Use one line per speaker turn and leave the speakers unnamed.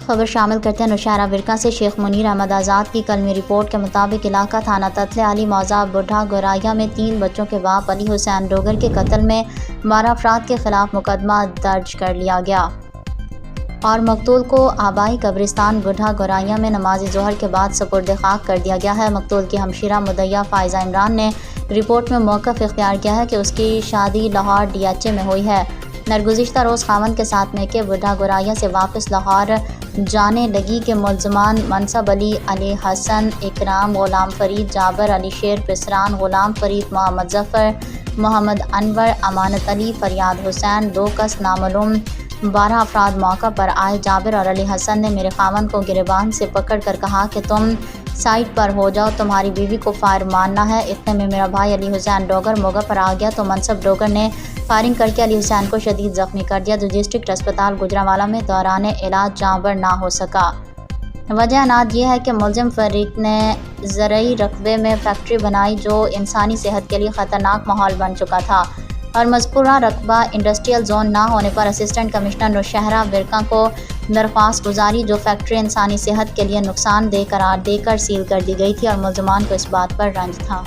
خبر شامل کرتے ہیں نوشہرہ ورکہ سے شیخ منیر احمد آزاد کی کلمی رپورٹ کے مطابق علاقہ تھانہ تتلے علی موضع بڈھا گوریا میں 3 بچوں کے باپ علی حسین ڈوگر کے قتل میں 12 افراد کے خلاف مقدمہ درج کر لیا گیا اور مقتول کو آبائی قبرستان بڈھا گوریا میں نماز ظہر کے بعد سپرد خاک کر دیا گیا ہے۔ مقتول کی ہمشیرہ مدعیہ فائزہ عمران نے رپورٹ میں موقف اختیار کیا ہے کہ اس کی شادی لاہور DHA میں ہوئی ہے۔ درگزشتہ روز خاوند کے ساتھ میکے بڈھا گوریا سے واپس لاہور جانے لگی کہ ملزمان منصب علی، علی حسن، اکرام، غلام فرید، جابر، علی شیر پسران، غلام فرید، محمد ظفر، محمد انور، امانت علی، فریاد حسین 2 کس نامعلوم 12 افراد موقع پر آئے۔ جابر اور علی حسن نے میرے خاوند کو گریبان سے پکڑ کر کہا کہ تم سائٹ پر ہو جاؤ، تمہاری بیوی کو فائر مارنا ہے۔ اتنے میں میرا بھائی علی حسین ڈوگر موقع پر آ گیا تو منصب ڈوگر نے فائرنگ کر کے علی حسین کو شدید زخمی کر دیا جو ڈسٹرکٹ اسپتال گوجرانوالہ میں دوران علاج جاں بر نہ ہو سکا۔ وجہ اناج یہ ہے کہ ملزم فریق نے زرعی رقبے میں فیکٹری بنائی جو انسانی صحت کے لیے خطرناک ماحول بن چکا تھا اور مذکورہ رقبہ انڈسٹریل زون نہ ہونے پر اسسٹنٹ کمشنر نوشہرہ ورکہ کو درخواست گزاری جو فیکٹری انسانی صحت کے لیے نقصان دہ قرار دے کر سیل کر دی گئی تھی اور ملزمان کو اس بات پر رنج تھا۔